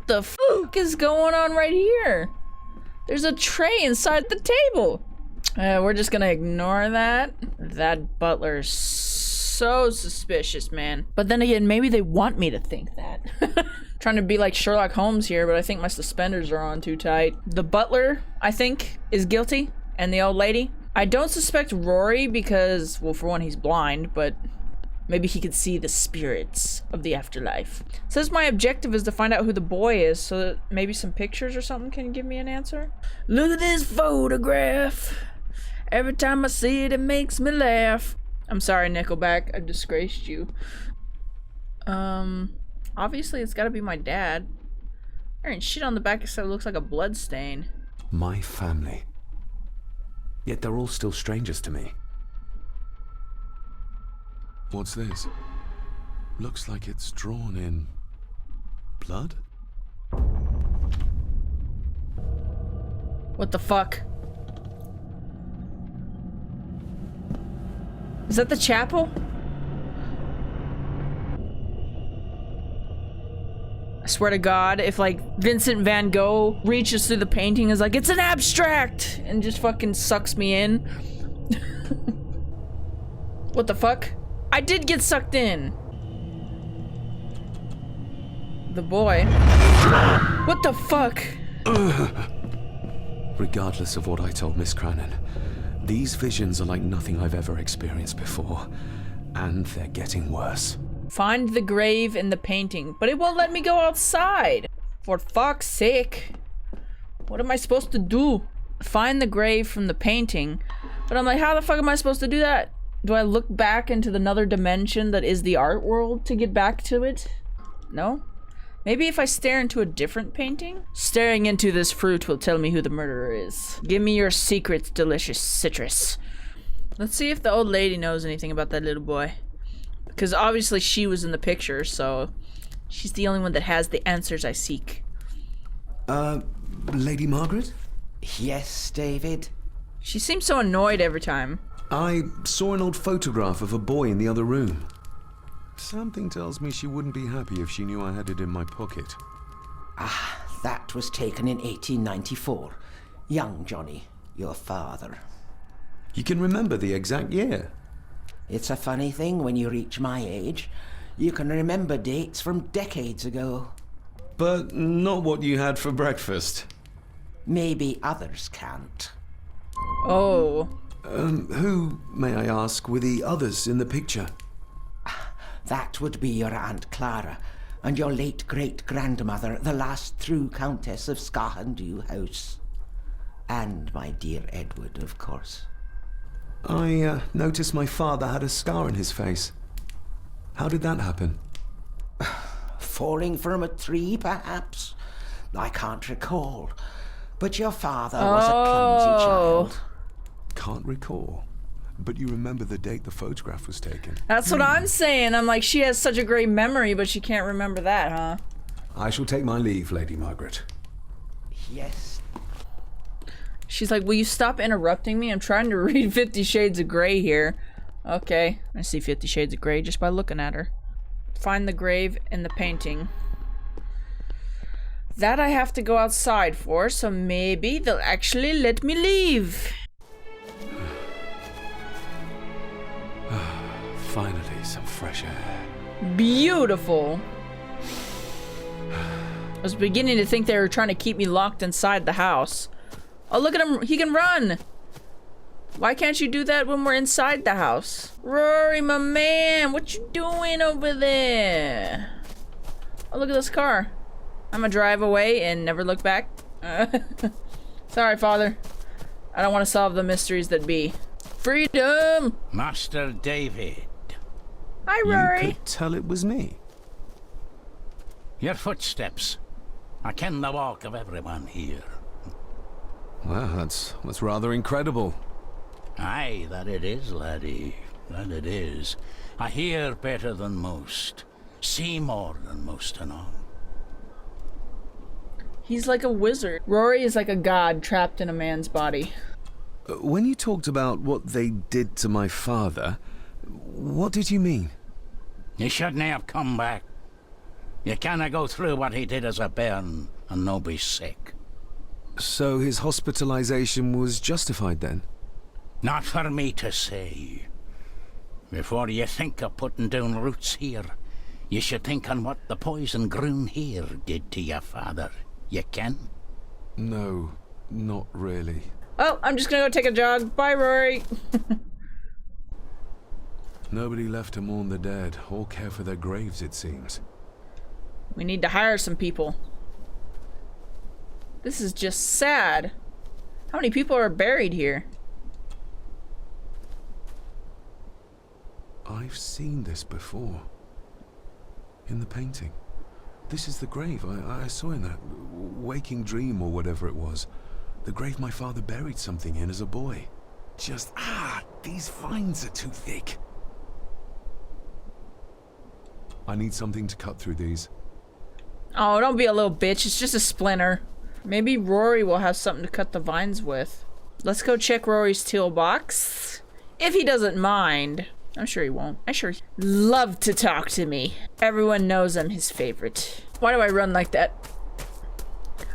What the fuck is going on right here? There's a tray inside the table. We're just gonna ignore that. That butler's so suspicious, man. But then again, maybe they want me to think that. Trying to be like Sherlock Holmes here, but I think my suspenders are on too tight. The butler, I think, is guilty, and the old lady. I don't suspect Rory because, well, for one, he's blind, but maybe he could see the spirits of the afterlife. It says my objective is to find out who the boy is, so that maybe some pictures or something can give me an answer. Look at this photograph. Every time I see it, it makes me laugh. I'm sorry, Nickelback. I disgraced you. Obviously it's gotta be my dad. There ain't shit on the back except it looks like a blood stain. My family. Yet they're all still strangers to me. What's this? Looks like it's drawn in blood? What the fuck? Is that the chapel? I swear to God, if like Vincent van Gogh reaches through the painting and is like, it's an abstract! And just fucking sucks me in. What the fuck? I did get sucked in. The boy. What the fuck? Regardless of what I told Miss Crannan, these visions are like nothing I've ever experienced before. And they're getting worse. Find the grave in the painting, but it won't let me go outside. For fuck's sake. What am I supposed to do? Find the grave from the painting. But I'm like, how the fuck am I supposed to do that? Do I look back into another dimension that is the art world to get back to it? No? Maybe if I stare into a different painting? Staring into this fruit will tell me who the murderer is. Give me your secret, delicious citrus. Let's see if the old lady knows anything about that little boy. Because obviously she was in the picture, so she's the only one that has the answers I seek. Lady Margaret? Yes, David? She seems so annoyed every time. I saw an old photograph of a boy in the other room. Something tells me she wouldn't be happy if she knew I had it in my pocket. Ah, that was taken in 1894. Young Johnny, your father. You can remember the exact year. It's a funny thing when you reach my age. You can remember dates from decades ago. But not what you had for breakfast. Maybe others can't. Oh. Who, may I ask, were the others in the picture? That would be your Aunt Clara and your late great-grandmother, the last true Countess of Scahandew House. And my dear Edward, of course. I noticed my father had a scar on his face. How did that happen? Falling from a tree, perhaps? I can't recall. But your father was a clumsy child. Can't recall. But you remember the date the photograph was taken. That's what I'm saying. I'm like, she has such a great memory, but she can't remember that, huh? I shall take my leave, Lady Margaret. Yes. She's like, will you stop interrupting me? I'm trying to read 50 Shades of Grey here. Okay, I see 50 Shades of Grey just by looking at her. Find the grave in the painting. That I have to go outside for, so maybe they'll actually let me leave. Finally, some fresh air. Beautiful. I was beginning to think they were trying to keep me locked inside the house. Oh, look at him. He can run. Why can't you do that when we're inside the house? Rory, my man, what you doing over there? Oh, look at this car. I'm gonna drive away and never look back. Sorry, Father. I don't want to solve the mysteries that be. Freedom! Master David. Hi, Rory. You could tell it was me. Your footsteps. I ken the walk of everyone here. Well, that's rather incredible. Aye, that it is, laddie. That it is. I hear better than most. See more than most and all. He's like a wizard. Rory is like a god trapped in a man's body. When you talked about what they did to my father, what did you mean? You shouldn't have come back. You canna go through what he did as a bairn and no be sick. So his hospitalization was justified then? Not for me to say. Before you think of putting down roots here, you should think on what the poison grown here did to your father. You can? No, not really. Oh, I'm just gonna go take a jog. Bye, Rory. Nobody left to mourn the dead or care for their graves, it seems. We need to hire some people. This is just sad. How many people are buried here? I've seen this before. In the painting. This is the grave I saw in that waking dream or whatever it was. The grave my father buried something in as a boy. Just, these vines are too thick. I need something to cut through these. Oh, don't be a little bitch. It's just a splinter. Maybe Rory will have something to cut the vines with. Let's go check Rory's toolbox. If he doesn't mind. I'm sure he won't. I'm sure he'd love to talk to me. Everyone knows I'm his favorite. Why do I run like that?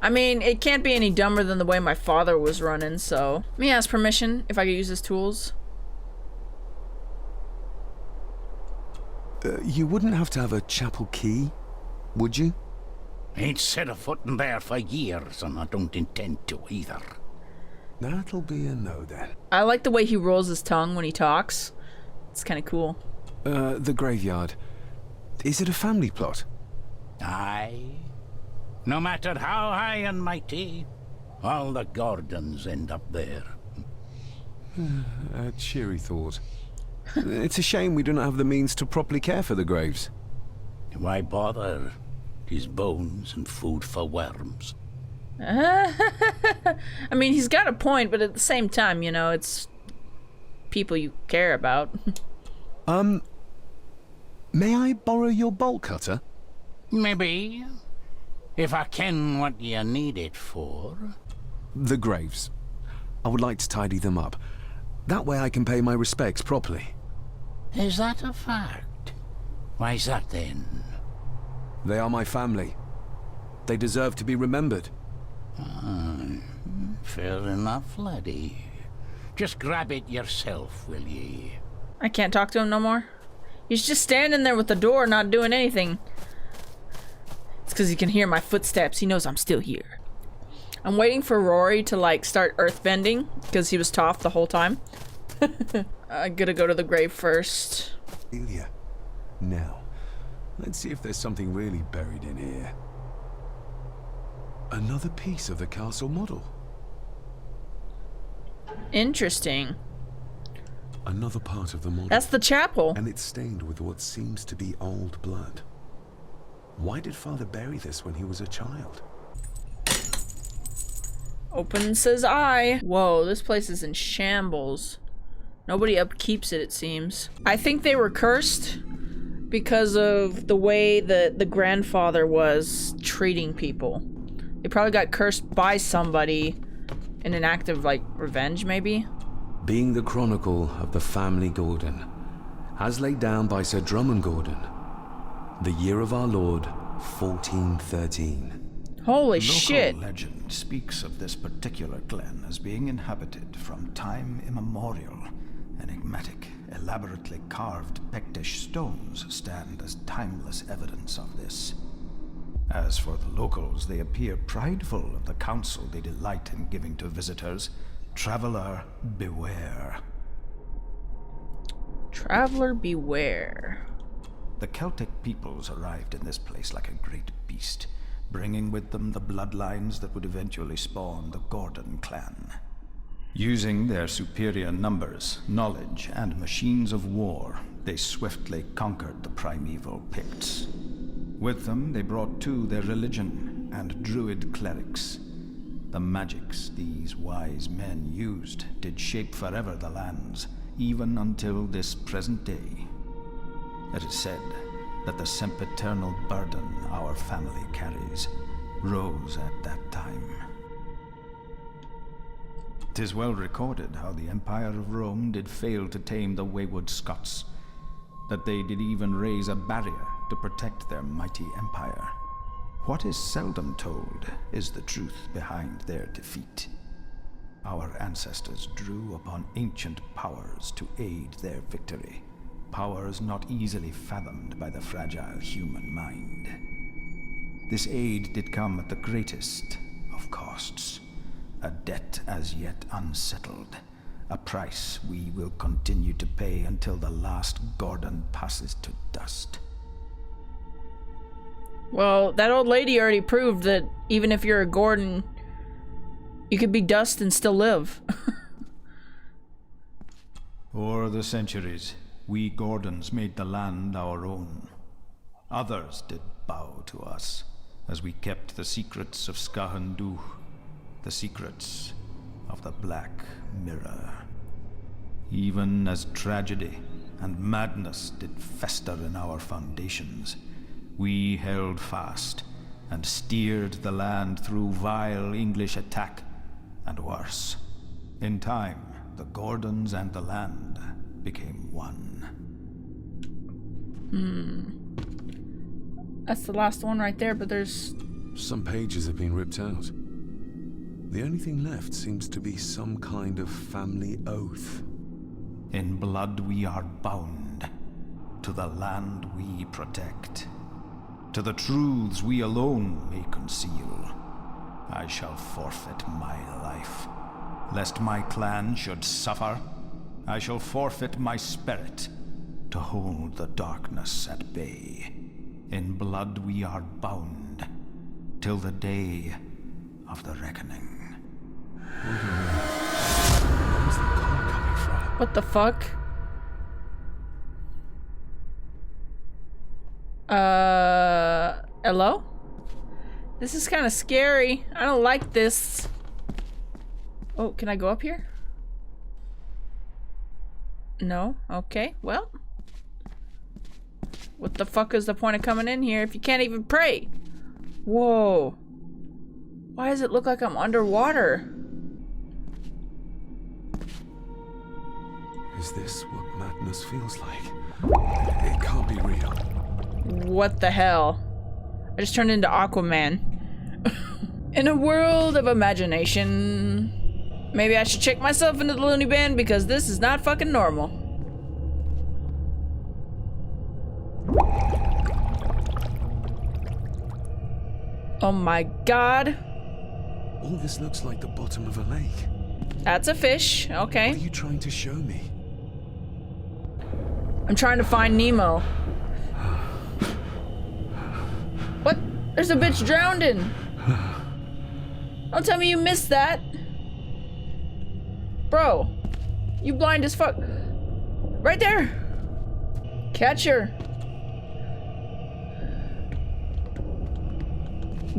I mean, it can't be any dumber than the way my father was running, so... Let me ask permission if I could use his tools. You wouldn't have to have a chapel key, would you? Ain't set a foot in there for years, and I don't intend to either. That'll be a no then. I like the way he rolls his tongue when he talks. It's kind of cool. The graveyard. Is it a family plot? Aye. No matter how high and mighty, all the Gordons end up there. A cheery thought. It's a shame we don't have the means to properly care for the graves. Why bother? His bones and food for worms. I mean, he's got a point, but at the same time, you know, it's people you care about. May I borrow your bolt cutter? Maybe. If I ken what you need it for. The graves. I would like to tidy them up. That way I can pay my respects properly. Is that a fact? Why's that then? They are my family. They deserve to be remembered. Fair enough, laddie. Just grab it yourself, will ye? I can't talk to him no more. He's just standing there with the door, not doing anything. It's because he can hear my footsteps. He knows I'm still here. I'm waiting for Rory to, like, start earthbending, because he was tough the whole time. I gotta go to the grave first. Ilya. Now, let's see if there's something really buried in here. Another piece of the castle model. Interesting. Another part of the model. That's the chapel. And it's stained with what seems to be old blood. Why did Father bury this when he was a child? Open says I. Whoa, this place is in shambles. Nobody upkeeps it, it seems. I think they were cursed because of the way that the grandfather was treating people. They probably got cursed by somebody in an act of, like, revenge, maybe? Being the chronicle of the family Gordon, as laid down by Sir Drummond Gordon, the year of our Lord, 1413. Holy Local shit. legend speaks of this particular glen as being inhabited from time immemorial. Enigmatic, elaborately carved Pictish stones stand as timeless evidence of this. As for the locals, they appear prideful of the counsel they delight in giving to visitors. Traveler, beware. Traveler beware. The Celtic peoples arrived in this place like a great beast, bringing with them the bloodlines that would eventually spawn the Gordon clan. Using their superior numbers, knowledge, and machines of war, they swiftly conquered the primeval Picts. With them, they brought too their religion and druid clerics. The magics these wise men used did shape forever the lands, even until this present day. It is said that the sempiternal burden our family carries rose at that time. 'Tis well recorded how the Empire of Rome did fail to tame the wayward Scots, that they did even raise a barrier to protect their mighty empire. What is seldom told is the truth behind their defeat. Our ancestors drew upon ancient powers to aid their victory, powers not easily fathomed by the fragile human mind. This aid did come at the greatest of costs, a debt as yet unsettled, a price we will continue to pay until the last Gordon passes to dust. Well, that old lady already proved that even if you're a Gordon, you could be dust and still live. O'er the centuries, we Gordons made the land our own. Others did bow to us, as we kept the secrets of Skahandu, the secrets of the Black Mirror. Even as tragedy and madness did fester in our foundations, we held fast and steered the land through vile English attack and worse. In time, the Gordons and the land became one. That's the last one right there, but there's... Some pages have been ripped out. The only thing left seems to be some kind of family oath. In blood we are bound to the land we protect, to the truths we alone may conceal. I shall forfeit my life, lest my clan should suffer. I shall forfeit my spirit to hold the darkness at bay. In blood we are bound till the day of the reckoning. Where's the call coming from? What the fuck? Hello? This is kind of scary. I don't like this. Oh, can I go up here? No? Okay, well. What the fuck is the point of coming in here if you can't even pray? Whoa. Why does it look like I'm underwater? Is this what madness feels like? It can't be real. What the hell? I just turned into Aquaman. In a world of imagination. Maybe I should check myself into the loony bin because this is not fucking normal. Oh my god. All this looks like the bottom of a lake. That's a fish. Okay. What are you trying to show me? I'm trying to find Nemo. What? There's a bitch drowning. Don't tell me you missed that. Bro, you blind as fuck. Right there. Catch her.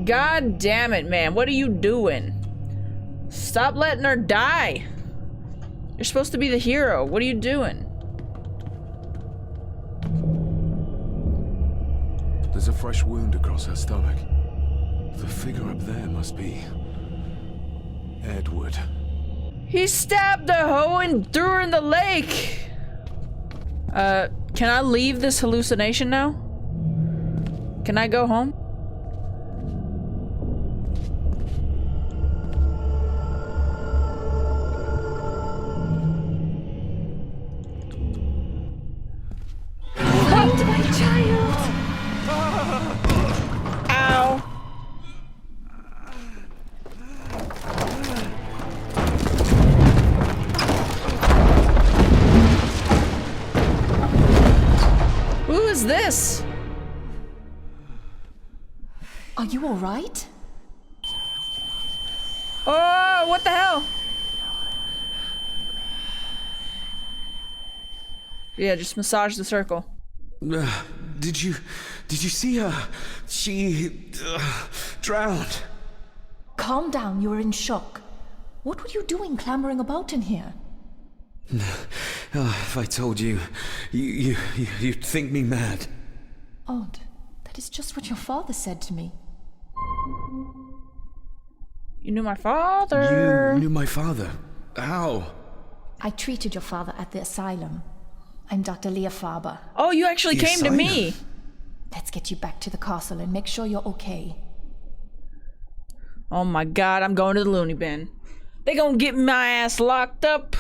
God damn it, man. What are you doing? Stop letting her die. You're supposed to be the hero. What are you doing? There's a fresh wound across her stomach. The figure up there must be Edward. He stabbed a hoe and threw her in the lake. Can I leave this hallucination now? Can I go home? Find my child! Ow. Who is this? Are you all right? Oh, what the hell? Yeah, just massage the circle. Did you see her? She drowned. Calm down, you're in shock. What were you doing clambering about in here? If I told you, you'd think me mad. Odd. That is just what your father said to me. You knew my father. You knew my father. How? I treated your father at the asylum. I'm Dr. Leah Faber. Oh, you actually The came to me. Let's get you back to the castle and make sure you're okay. Oh my god, I'm going to the loony bin. They gonna get my ass locked up.